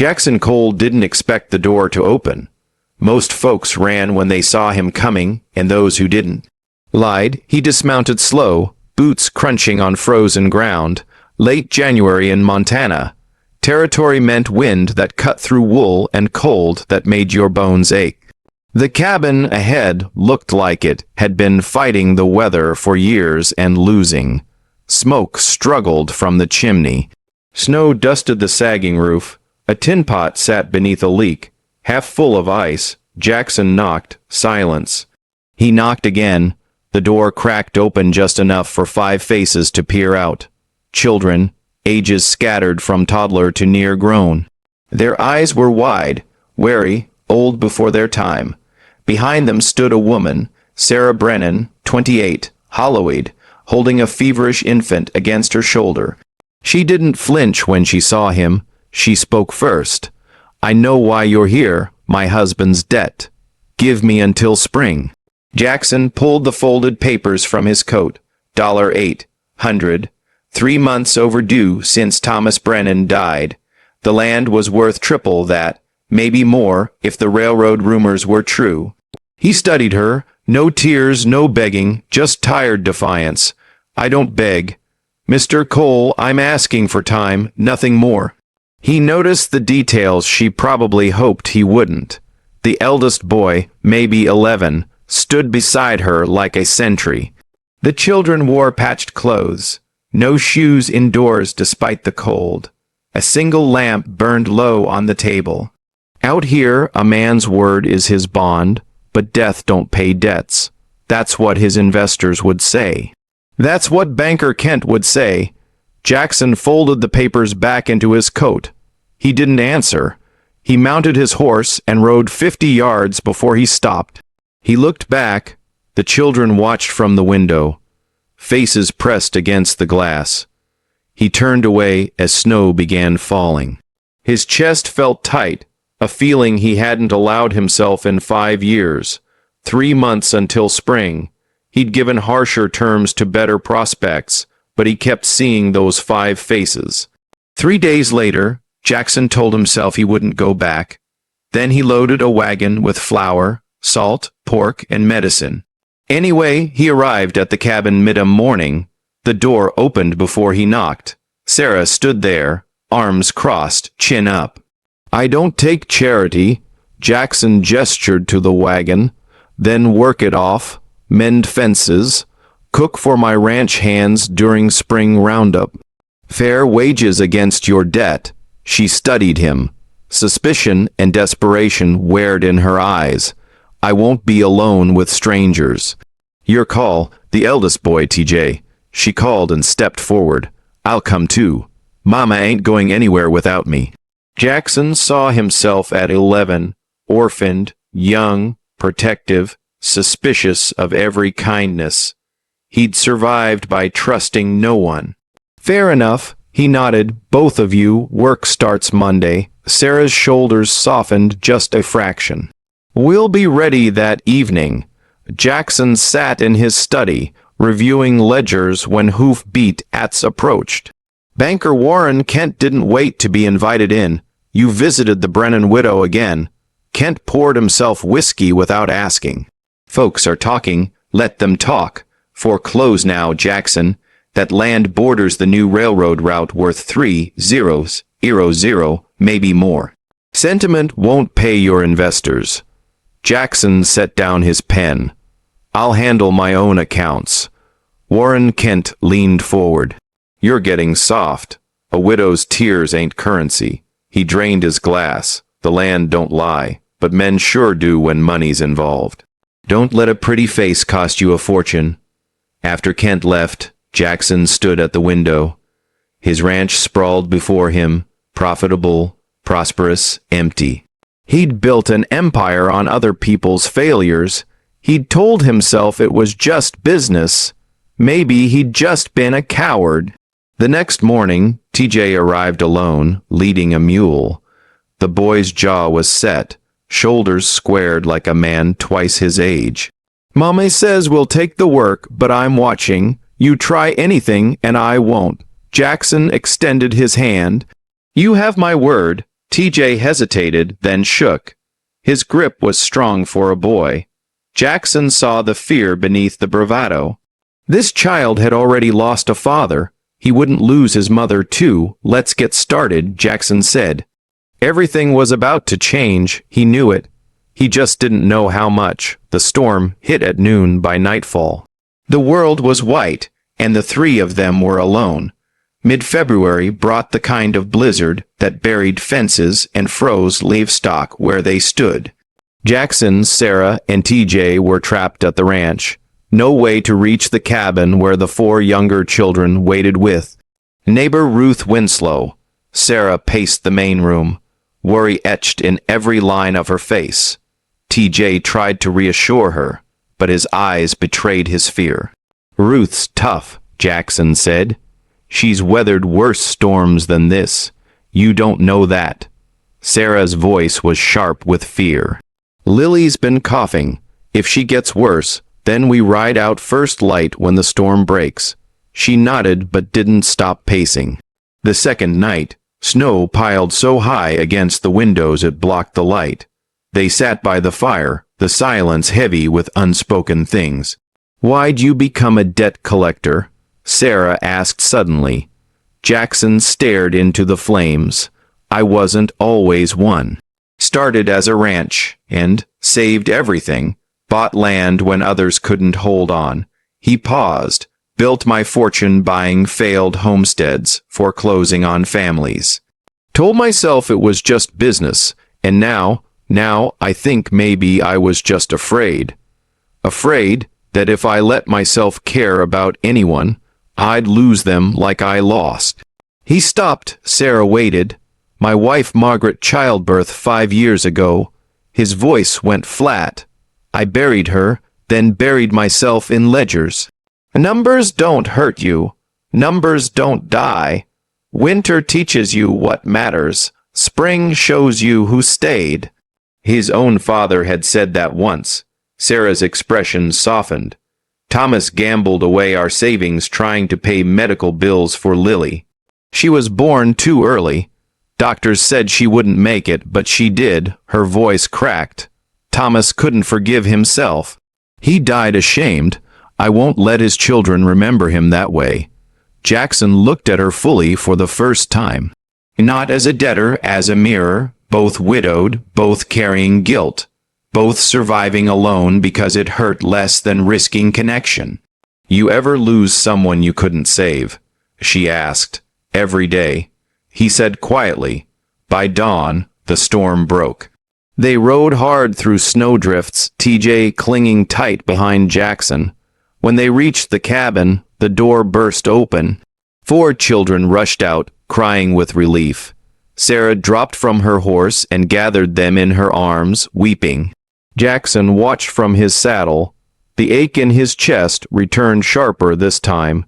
Jackson Cole didn't expect the door to open. Most folks ran when they saw him coming, and those who didn't lied. He dismounted slow, boots crunching on frozen ground. Late January in Montana. Territory meant wind that cut through wool and cold that made your bones ache. The cabin ahead looked like it had been fighting the weather for years and losing. Smoke struggled from the chimney. Snow dusted the sagging roof. A tin pot sat beneath a leak, half full of ice. Jackson knocked. Silence. He knocked again. The door cracked open just enough for 5 faces to peer out. Children, ages scattered from toddler to near grown. Their eyes were wide, wary, old before their time. Behind them stood a woman, Sarah Brennan, 28, hollow-eyed, holding a feverish infant against her shoulder. She didn't flinch when she saw him. She spoke first. "I know why you're here, my husband's debt. Give me until spring." Jackson pulled the folded papers from his coat. $800. 3 months overdue since Thomas Brennan died. The land was worth triple that, maybe more, if the railroad rumors were true. He studied her. No tears, no begging, just tired defiance. "I don't beg. Mr. Cole, I'm asking for time, nothing more." He noticed the details she probably hoped he wouldn't. The eldest boy, maybe 11, stood beside her like a sentry. The children wore patched clothes. No shoes indoors despite the cold. A single lamp burned low on the table. Out here, a man's word is his bond, but death don't pay debts. That's what his investors would say. That's what banker Kent would say. Jackson folded the papers back into his coat. He didn't answer. He mounted his horse and rode 50 yards before he stopped. He looked back. The children watched from the window, faces pressed against the glass. He turned away as snow began falling. His chest felt tight, a feeling he hadn't allowed himself in 5 years. 3 months until spring. He'd given harsher terms to better prospects, but he kept seeing those 5 faces. 3 days later, Jackson told himself he wouldn't go back. Then he loaded a wagon with flour, salt, pork, and medicine. Anyway, he arrived at the cabin mid-morning. The door opened before he knocked. Sarah stood there, arms crossed, chin up. "I don't take charity." Jackson gestured to the wagon. "Then work it off, mend fences, cook for my ranch hands during spring roundup. Fair wages against your debt." She studied him. Suspicion and desperation wared in her eyes. "I won't be alone with strangers." "Your call, the eldest boy, TJ." She called and stepped forward. "I'll come too. Mama ain't going anywhere without me." Jackson saw himself at 11, orphaned, young, protective, suspicious of every kindness. He'd survived by trusting no one. "Fair enough," he nodded. "Both of you, work starts Monday." Sarah's shoulders softened just a fraction. "We'll be ready that evening." Jackson sat in his study, reviewing ledgers when hoof-beat ats approached. Banker Warren Kent didn't wait to be invited in. "You visited the Brennan widow again." Kent poured himself whiskey without asking. "Folks are talking. Let them talk. Foreclose now, Jackson. That land borders the new railroad route worth 3 zeros, 0, maybe more. Sentiment won't pay your investors." Jackson set down his pen. "I'll handle my own accounts." Warren Kent leaned forward. "You're getting soft. A widow's tears ain't currency." He drained his glass. "The land don't lie, but men sure do when money's involved. Don't let a pretty face cost you a fortune." After Kent left, Jackson stood at the window. His ranch sprawled before him, profitable, prosperous, empty. He'd built an empire on other people's failures. He'd told himself it was just business. Maybe he'd just been a coward. The next morning, TJ arrived alone, leading a mule. The boy's jaw was set, shoulders squared like a man twice his age. "Mommy says we'll take the work, but I'm watching. You try anything and I won't." Jackson extended his hand. "You have my word." TJ hesitated, then shook. His grip was strong for a boy. Jackson saw the fear beneath the bravado. This child had already lost a father. He wouldn't lose his mother too. Let's get started, Jackson said. Everything was about to change. He knew it. He just didn't know how much. The storm hit at noon by nightfall. The world was white, and the three of them were alone. Mid-February brought the kind of blizzard that buried fences and froze livestock where they stood. Jackson, Sarah, and TJ were trapped at the ranch. No way to reach the cabin where the four younger children waited with. Neighbor Ruth Winslow. Sarah paced the main room, worry etched in every line of her face. TJ tried to reassure her, but his eyes betrayed his fear. Ruth's tough, Jackson said. She's weathered worse storms than this. You don't know that. Sarah's voice was sharp with fear. Lily's been coughing. If she gets worse, then we ride out first light when the storm breaks. She nodded but didn't stop pacing. The second night, snow piled so high against the windows it blocked the light. They sat by the fire, the silence heavy with unspoken things. Why'd you become a debt collector? Sarah asked suddenly. Jackson stared into the flames. I wasn't always one. Started as a ranch, and saved everything. Bought land when others couldn't hold on. He paused. Built my fortune buying failed homesteads, foreclosing on families. Told myself it was just business, and now I think maybe I was just afraid. Afraid that if I let myself care about anyone, I'd lose them like I lost. He stopped. Sarah waited. My wife Margaret childbirth 5 years ago. His voice went flat. I buried her, then buried myself in ledgers. Numbers don't hurt you. Numbers don't die. Winter teaches you what matters. Spring shows you who stayed. His own father had said that once. Sarah's expression softened. Thomas gambled away our savings trying to pay medical bills for Lily. She was born too early. Doctors said she wouldn't make it, but she did. Her voice cracked. Thomas couldn't forgive himself. He died ashamed. I won't let his children remember him that way. Jackson looked at her fully for the first time. Not as a debtor, as a mirror, both widowed, both carrying guilt. Both surviving alone because it hurt less than risking connection. You ever lose someone you couldn't save? She asked. Every day. He said quietly. By dawn, the storm broke. They rode hard through snowdrifts, TJ clinging tight behind Jackson. When they reached the cabin, the door burst open. 4 children rushed out, crying with relief. Sarah dropped from her horse and gathered them in her arms, weeping. Jackson watched from his saddle. The ache in his chest returned sharper this time.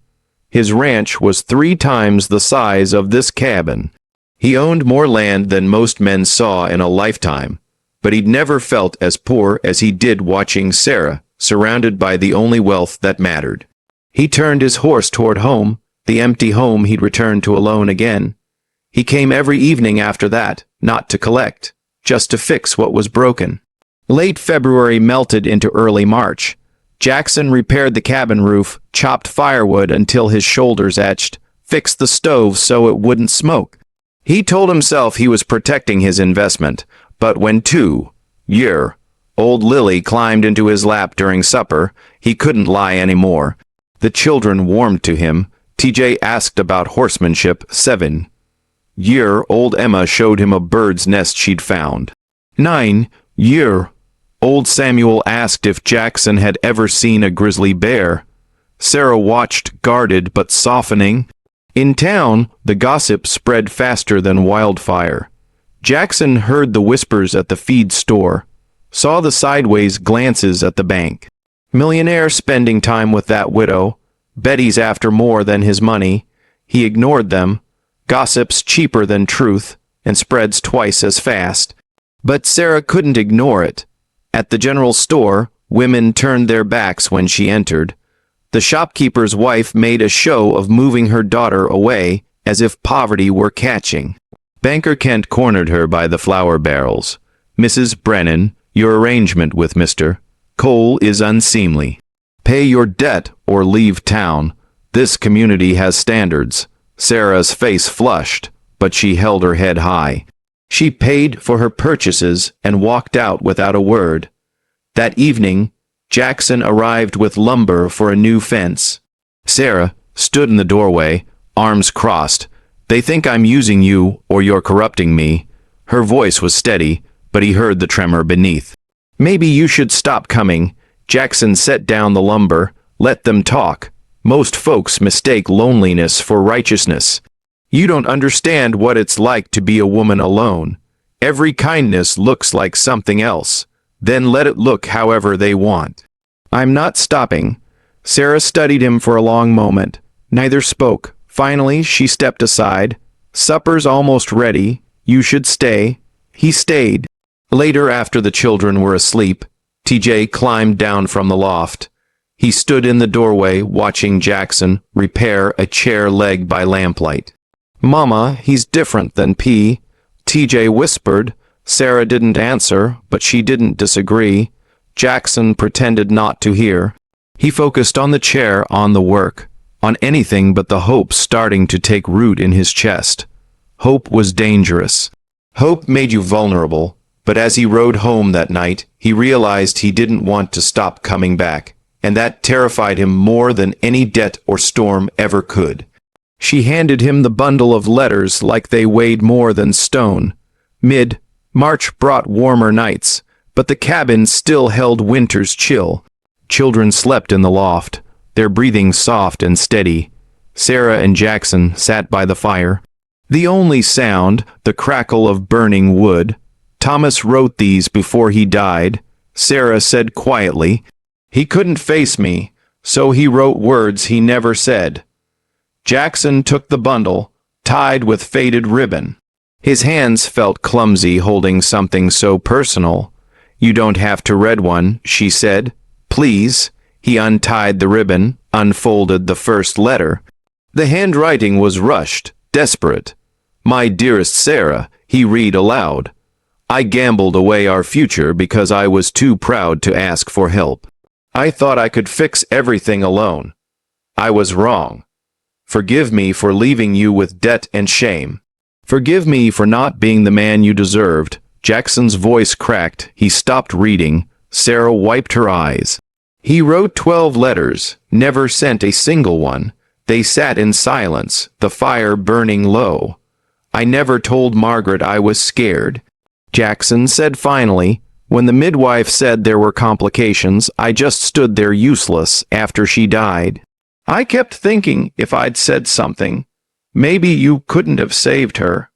His ranch was 3 times the size of this cabin. He owned more land than most men saw in a lifetime, but he'd never felt as poor as he did watching Sarah, surrounded by the only wealth that mattered. He turned his horse toward home, the empty home he'd returned to alone again. He came every evening after that, not to collect, just to fix what was broken. Late February melted into early March. Jackson repaired the cabin roof, chopped firewood until his shoulders etched, fixed the stove so it wouldn't smoke. He told himself he was protecting his investment, but when old Lily climbed into his lap during supper, he couldn't lie anymore. The children warmed to him. TJ asked about horsemanship. 7-year-old Emma showed him a bird's nest she'd found. 9-year-old Samuel asked if Jackson had ever seen a grizzly bear. Sarah watched, guarded but softening. In town, the gossip spread faster than wildfire. Jackson heard the whispers at the feed store, saw the sideways glances at the bank. Millionaire spending time with that widow. Betty's after more than his money. He ignored them. Gossip's cheaper than truth and spreads twice as fast. But Sarah couldn't ignore it. At the general store, women turned their backs when she entered. The shopkeeper's wife made a show of moving her daughter away as if poverty were catching. Banker Kent cornered her by the flour barrels. "Mrs. Brennan, your arrangement with Mr. Cole is unseemly. Pay your debt or leave town. This community has standards." Sarah's face flushed, but she held her head high. She paid for her purchases and walked out without a word. That evening, Jackson arrived with lumber for a new fence. Sarah stood in the doorway, arms crossed. "They think I'm using you or you're corrupting me." Her voice was steady, but he heard the tremor beneath. "Maybe you should stop coming." Jackson set down the lumber. "Let them talk. Most folks mistake loneliness for righteousness. You don't understand what it's like to be a woman alone. Every kindness looks like something else. Then let it look however they want." "I'm not stopping." Sarah studied him for a long moment. Neither spoke. Finally, she stepped aside. "Supper's almost ready. You should stay." He stayed. Later, after the children were asleep, TJ climbed down from the loft. He stood in the doorway watching Jackson repair a chair leg by lamplight. "Mama, he's different than P," TJ whispered. Sarah didn't answer, but she didn't disagree. Jackson pretended not to hear. He focused on the chair, on the work, on anything but the hope starting to take root in his chest. Hope was dangerous. Hope made you vulnerable, but as he rode home that night, he realized he didn't want to stop coming back, and that terrified him more than any debt or storm ever could. She handed him the bundle of letters like they weighed more than stone. Mid-March brought warmer nights, but the cabin still held winter's chill. Children slept in the loft, their breathing soft and steady. Sarah and Jackson sat by the fire. The only sound, the crackle of burning wood. "Thomas wrote these before he died," Sarah said quietly. "He couldn't face me, so he wrote words he never said." Jackson took the bundle, tied with faded ribbon. His hands felt clumsy holding something so personal. "You don't have to read one," she said. "Please." He untied the ribbon, unfolded the first letter. The handwriting was rushed, desperate. "My dearest Sarah," he read aloud. "I gambled away our future because I was too proud to ask for help. I thought I could fix everything alone. I was wrong. Forgive me for leaving you with debt and shame. Forgive me for not being the man you deserved." Jackson's voice cracked. He stopped reading. Sarah wiped her eyes. He wrote 12 letters, never sent a single one. They sat in silence, the fire burning low. "I never told Margaret I was scared," Jackson said finally. "When the midwife said there were complications, I just stood there useless after she died. I kept thinking if I'd said something, maybe you couldn't have saved her."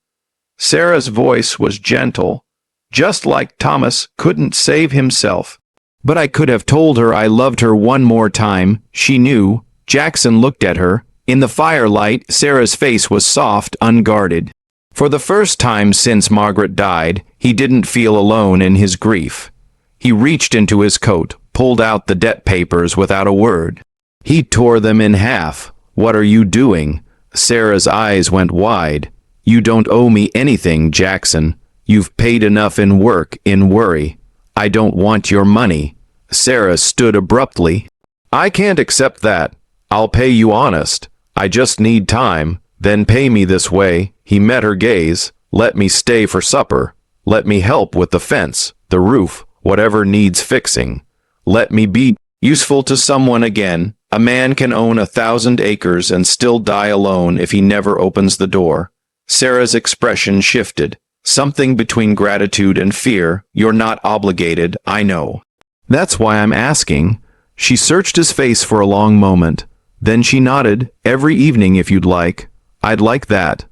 Sarah's voice was gentle, just like Thomas couldn't save himself. "But I could have told her I loved her one more time. She knew." Jackson looked at her. In the firelight, Sarah's face was soft, unguarded. For the first time since Margaret died, he didn't feel alone in his grief. He reached into his coat, pulled out the debt papers without a word. He tore them in half. "What are you doing?" Sarah's eyes went wide. "You don't owe me anything, Jackson. You've paid enough in work, in worry. I don't want your money." Sarah stood abruptly. "I can't accept that. I'll pay you honest. I just need time. Then pay me this way." He met her gaze. "Let me stay for supper. Let me help with the fence, the roof, whatever needs fixing. Let me be useful to someone again. A man can own 1,000 acres and still die alone if he never opens the door." Sarah's expression shifted. Something between gratitude and fear. "You're not obligated, I know. That's why I'm asking." She searched his face for a long moment. Then she nodded. "Every evening if you'd like. I'd like that."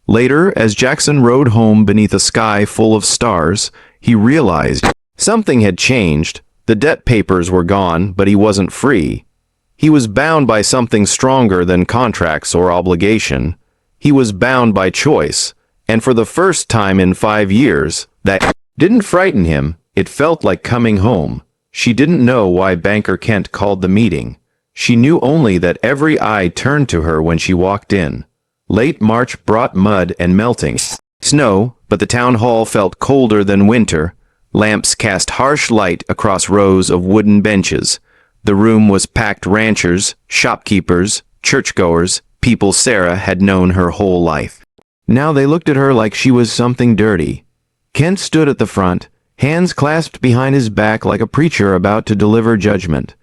Later, as Jackson rode home beneath a sky full of stars, he realized something had changed. The debt papers were gone, but he wasn't free. He was bound by something stronger than contracts or obligation. He was bound by choice, and for the first time in 5 years, that didn't frighten him. It felt like coming home. She didn't know why Banker Kent called the meeting. She knew only that every eye turned to her when she walked in. Late March brought mud and melting. snow, but the town hall felt colder than winter. Lamps cast harsh light across rows of wooden benches. The room was packed ranchers, shopkeepers, churchgoers, people Sarah had known her whole life. Now they looked at her like she was something dirty. Kent stood at the front, hands clasped behind his back like a preacher about to deliver judgment.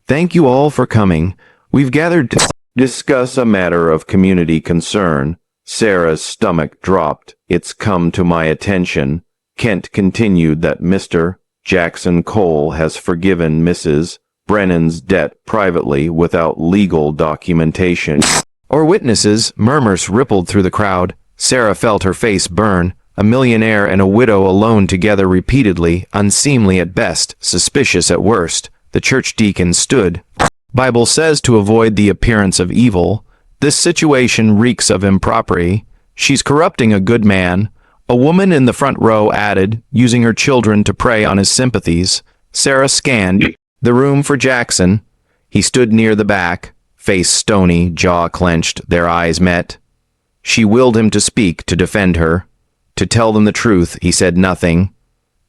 "Thank you all for coming. We've gathered to discuss a matter of community concern." Sarah's stomach dropped. "It's come to my attention," Kent continued, "that Mr. Jackson Cole has forgiven Mrs. Brennan's debt privately without legal documentation or witnesses." Murmurs rippled through the crowd. Sarah felt her face burn. A millionaire and a widow alone together repeatedly, unseemly at best, suspicious at worst. The church deacon stood. "Bible says to avoid the appearance of evil. This situation reeks of impropriety. She's corrupting a good man." A woman in the front row added, using her children to prey on his sympathies. Sarah scanned the room for Jackson. He stood near the back, face stony, jaw clenched, their eyes met. She willed him to speak, to defend her. To tell them the truth, he said nothing.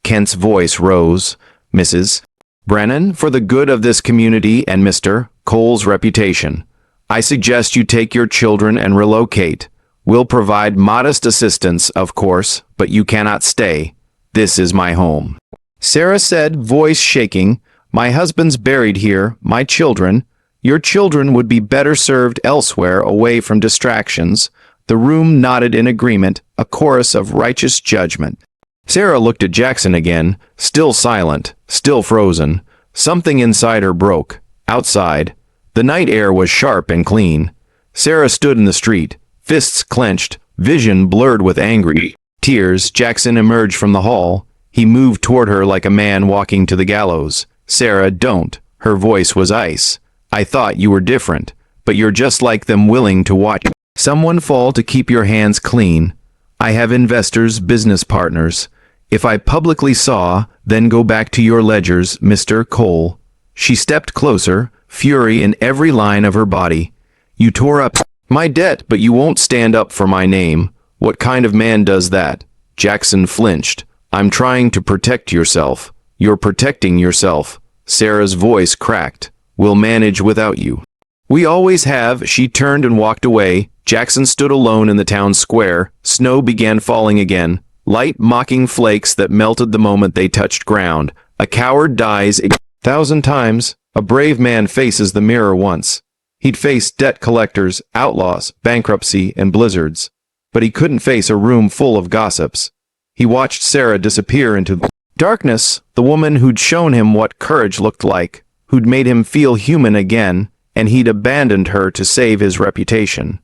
Kent's voice rose. "Mrs. Brennan, for the good of this community and Mr. Cole's reputation, I suggest you take your children and relocate. We'll provide modest assistance, of course, but you cannot stay. This is my home." Sarah said, voice shaking, "My husband's buried here, my children. Your children would be better served elsewhere, away from distractions." The room nodded in agreement, a chorus of righteous judgment. Sarah looked at Jackson again, still silent, still frozen. Something inside her broke. Outside, the night air was sharp and clean. Sarah stood in the street, fists clenched, vision blurred with angry tears. Jackson emerged from the hall. He moved toward her like a man walking to the gallows. "Sarah, don't." Her voice was ice. "I thought you were different, but you're just like them, willing to watch someone fall to keep your hands clean. I have investors, business partners. If I publicly saw, then go back to your ledgers, Mr. Cole." She stepped closer, fury in every line of her body. "You tore up my debt, but you won't stand up for my name. What kind of man does that?" Jackson flinched. "I'm trying to protect yourself." "You're protecting yourself." Sarah's voice cracked. "We'll manage without you." "We always have." She turned and walked away. Jackson stood alone in the town square. Snow began falling again, light mocking flakes that melted the moment they touched ground. A coward dies 1,000 times. A brave man faces the mirror once. He'd faced debt collectors, outlaws, bankruptcy, and blizzards. But he couldn't face a room full of gossips. He watched Sarah disappear into darkness, the woman who'd shown him what courage looked like, who'd made him feel human again, and he'd abandoned her to save his reputation.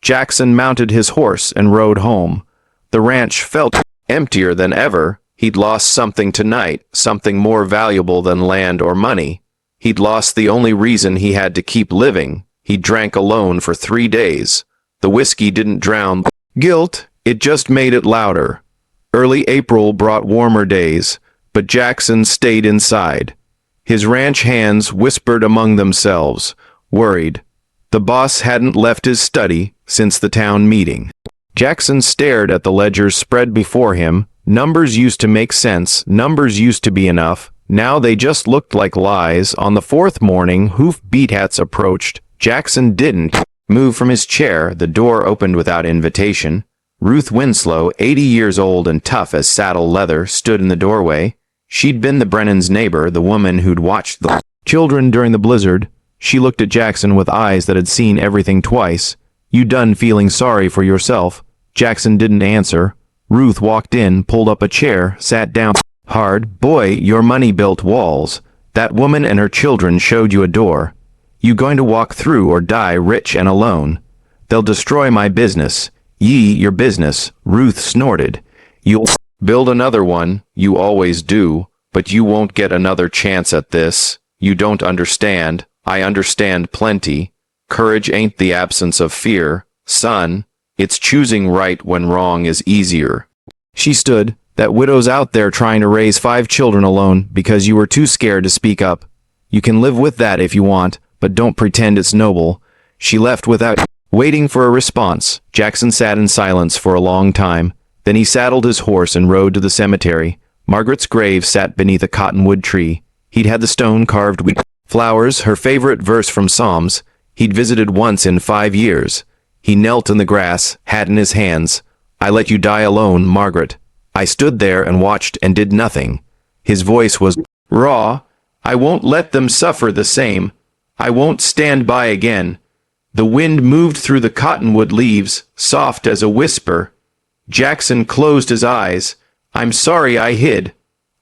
Jackson mounted his horse and rode home. The ranch felt emptier than ever. He'd lost something tonight, something more valuable than land or money. He'd lost the only reason he had to keep living. He drank alone for 3 days. The whiskey didn't drown guilt, it just made it louder. Early April brought warmer days, but Jackson stayed inside. His ranch hands whispered among themselves, worried. The boss hadn't left his study since the town meeting. Jackson stared at the ledgers spread before him. Numbers used to make sense, numbers used to be enough. Now they just looked like lies. On the 4th morning, hoof-beat hats approached. Jackson didn't move from his chair. The door opened without invitation. Ruth Winslow, 80 years old and tough as saddle leather, stood in the doorway. She'd been the Brennans' neighbor, the woman who'd watched the children during the blizzard. She looked at Jackson with eyes that had seen everything twice. "You done feeling sorry for yourself?" Jackson didn't answer. Ruth walked in, pulled up a chair, sat down hard. "Boy, your money built walls. That woman and her children showed you a door. You going to walk through or die rich and alone? They'll destroy my business." Your business," Ruth snorted. "You'll build another one, you always do, but you won't get another chance at this. You don't understand. I understand plenty. Courage ain't the absence of fear, son. It's choosing right when wrong is easier." She stood. "That widow's out there trying to raise 5 children alone because you were too scared to speak up. You can live with that if you want, but don't pretend it's noble." She left without waiting for a response. Jackson sat in silence for a long time. Then he saddled his horse and rode to the cemetery. Margaret's grave sat beneath a cottonwood tree. He'd had the stone carved with flowers, her favorite verse from Psalms. He'd visited once in 5 years. He knelt in the grass, hat in his hands. "I let you die alone, Margaret." I stood there and watched and did nothing. His voice was raw. "I won't let them suffer the same. I won't stand by again." The wind moved through the cottonwood leaves, soft as a whisper. Jackson closed his eyes. "I'm sorry I hid.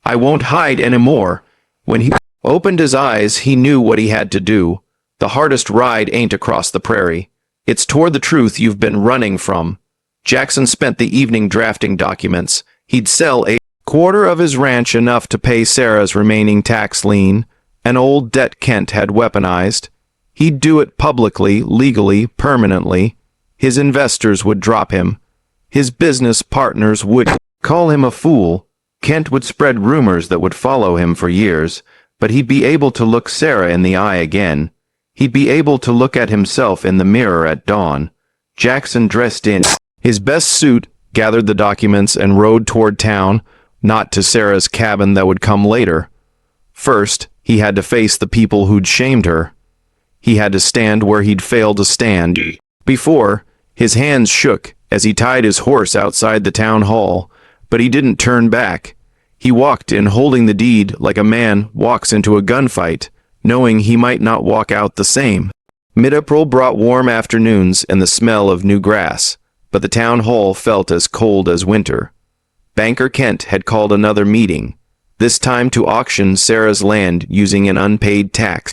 I won't hide anymore." When he opened his eyes, he knew what he had to do. The hardest ride ain't across the prairie. It's toward the truth you've been running from. Jackson spent the evening drafting documents. He'd sell a quarter of his ranch, enough to pay Sarah's remaining tax lien, an old debt Kent had weaponized. He'd do it publicly, legally, permanently. His investors would drop him. His business partners would call him a fool. Kent would spread rumors that would follow him for years, but he'd be able to look Sarah in the eye again. He'd be able to look at himself in the mirror at dawn. Jackson dressed in his best suit, gathered the documents, and rode toward town, not to Sarah's cabin that would come later. First, he had to face the people who'd shamed her. He had to stand where he'd failed to stand. Before, his hands shook as he tied his horse outside the town hall, but he didn't turn back. He walked in holding the deed like a man walks into a gunfight, knowing he might not walk out the same. Mid-April brought warm afternoons and the smell of new grass, but the town hall felt as cold as winter. Banker Kent had called another meeting, this time to auction Sarah's land using an unpaid tax.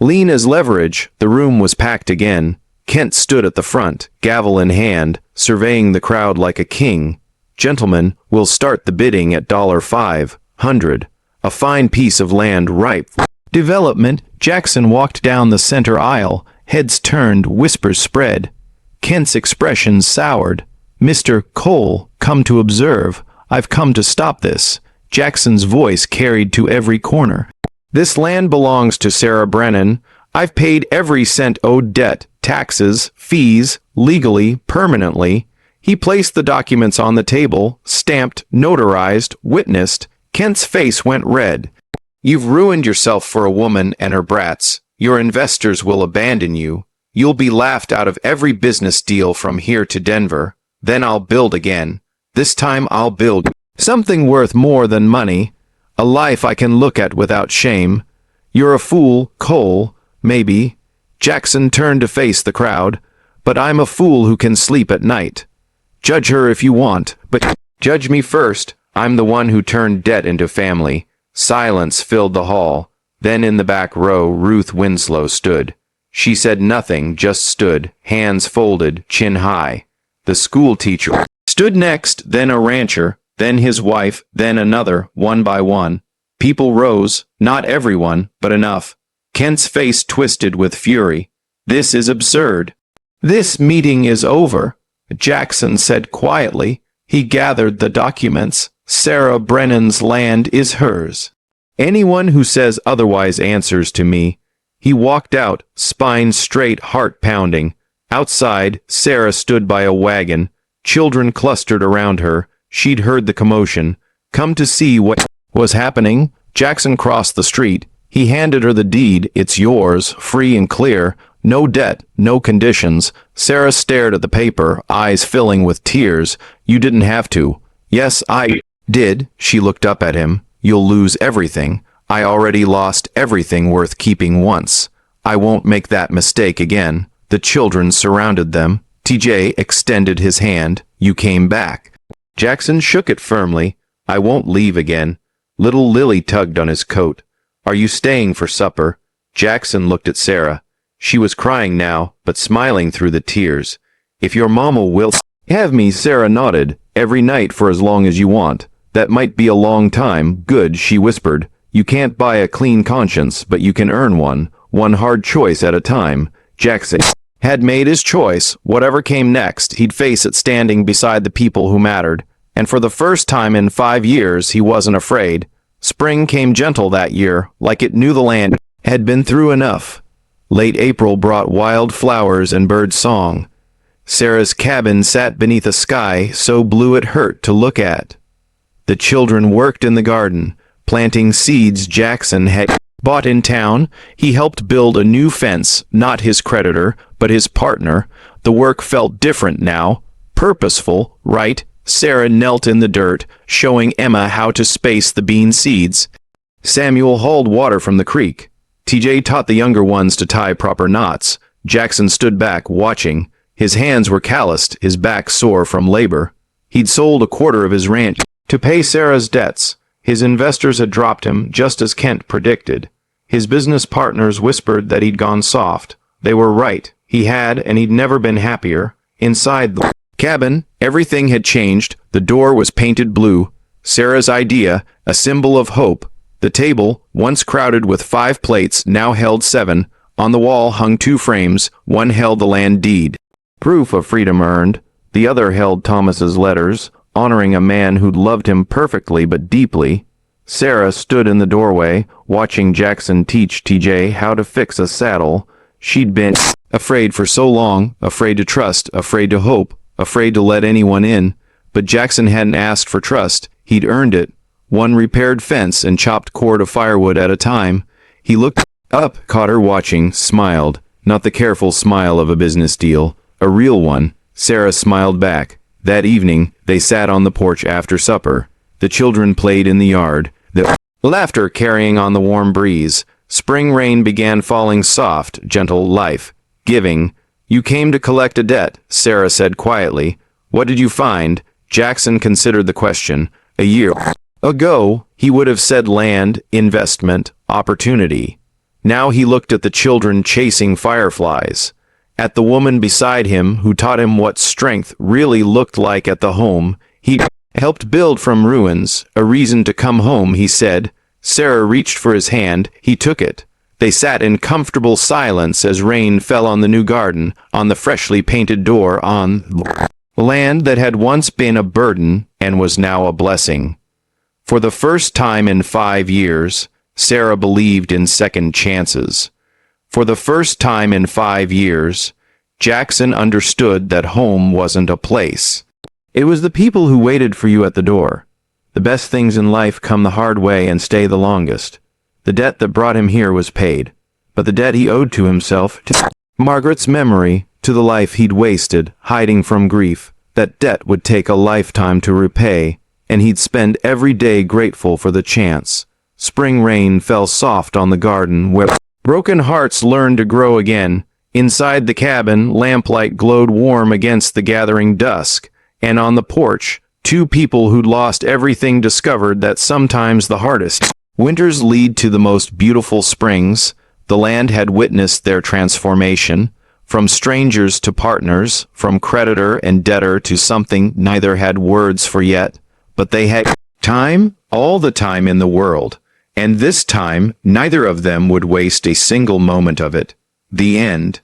Lean as leverage, the room was packed again. Kent stood at the front, gavel in hand, surveying the crowd like a king. "Gentlemen, we'll start the bidding at $500. A fine piece of land ripe for development." Jackson walked down the center aisle, heads turned, whispers spread. Kent's expression soured. "Mr. Cole, come to observe. I've come to stop this." Jackson's voice carried to every corner. "This land belongs to Sarah Brennan. I've paid every cent owed debt, taxes, fees, legally, permanently." He placed the documents on the table, stamped, notarized, witnessed. Kent's face went red. "You've ruined yourself for a woman and her brats. Your investors will abandon you. You'll be laughed out of every business deal from here to Denver. Then I'll build again. This time I'll build something worth more than money. A life I can look at without shame. You're a fool, Cole, maybe." Jackson turned to face the crowd. "But I'm a fool who can sleep at night. Judge her if you want, but judge me first. I'm the one who turned debt into family." Silence filled the hall. Then in the back row, Ruth Winslow stood. She said nothing, just stood, hands folded, chin high. The school teacher stood next, then a rancher, then his wife, then another, one by one. People rose, not everyone, but enough. Kent's face twisted with fury. "This is absurd. This meeting is over," Jackson said quietly. He gathered the documents. "Sarah Brennan's land is hers. Anyone who says otherwise answers to me." He walked out, spine straight, heart pounding. Outside, Sarah stood by a wagon. Children clustered around her. She'd heard the commotion. Come to see what was happening. Jackson crossed the street. He handed her the deed. "It's yours, free and clear. No debt, no conditions." Sarah stared at the paper, eyes filling with tears. "You didn't have to." "Yes, I did." She looked up at him. "You'll lose everything. I already lost everything worth keeping once. I won't make that mistake again." The children surrounded them. TJ extended his hand. "You came back." Jackson shook it firmly. "I won't leave again." Little Lily tugged on his coat. "Are you staying for supper?" Jackson looked at Sarah. She was crying now, but smiling through the tears. "If your mama will have me," Sarah nodded. "Every night for as long as you want." "That might be a long time." "Good," she whispered. "You can't buy a clean conscience, but you can earn one hard choice at a time." Jackson had made his choice. Whatever came next, he'd face it standing beside the people who mattered. And for the first time in 5 years, he wasn't afraid. Spring came gentle that year, like it knew the land had been through enough. Late April brought wild flowers and bird song. Sarah's cabin sat beneath a sky so blue it hurt to look at. The children worked in the garden, planting seeds Jackson had bought in town. He helped build a new fence, not his creditor, but his partner. The work felt different now, purposeful, right? Sarah knelt in the dirt, showing Emma how to space the bean seeds. Samuel hauled water from the creek. TJ taught the younger ones to tie proper knots. Jackson stood back, watching. His hands were calloused, his back sore from labor. He'd sold a quarter of his ranch to pay Sarah's debts. His investors had dropped him, just as Kent predicted. His business partners whispered that he'd gone soft. They were right. He had, and he'd never been happier. Inside the cabin, everything had changed. The door was painted blue. Sarah's idea, a symbol of hope. The table, once crowded with 5 plates, now held 7. On the wall hung 2 frames. One held the land deed, proof of freedom earned. The other held Thomas's letters, honoring a man who'd loved him perfectly but deeply. Sarah stood in the doorway, watching Jackson teach TJ how to fix a saddle. She'd been afraid for so long, afraid to trust, afraid to hope, afraid to let anyone in. But Jackson hadn't asked for trust. He'd earned it. One repaired fence and chopped cord of firewood at a time. He looked up, caught her watching, smiled. Not the careful smile of a business deal, a real one. Sarah smiled back. That evening, they sat on the porch after supper. The children played in the yard, the laughter carrying on the warm breeze. Spring rain began falling, soft, gentle, life-giving. "You came to collect a debt," Sarah said quietly. "What did you find?" Jackson considered the question. A year ago, he would have said land, investment, opportunity. Now he looked at the children chasing fireflies, at the woman beside him who taught him what strength really looked like, at the home he'd helped build from ruins. "A reason to come home," he said. Sarah reached for his hand. He took it. They sat in comfortable silence as rain fell on the new garden, on the freshly painted door, on land that had once been a burden and was now a blessing. For the first time in 5 years, Sarah believed in second chances. For the first time in 5 years, Jackson understood that home wasn't a place. It was the people who waited for you at the door. The best things in life come the hard way and stay the longest. The debt that brought him here was paid, but the debt he owed to himself, to Margaret's memory, to the life he'd wasted, hiding from grief, that debt would take a lifetime to repay, and he'd spend every day grateful for the chance. Spring rain fell soft on the garden where broken hearts learned to grow again. Inside the cabin, lamplight glowed warm against the gathering dusk, and on the porch, 2 people who'd lost everything discovered that sometimes the hardest winters lead to the most beautiful springs. The land had witnessed their transformation, from strangers to partners, from creditor and debtor to something neither had words for yet. But they had time, all the time in the world, and this time neither of them would waste a single moment of it. The end.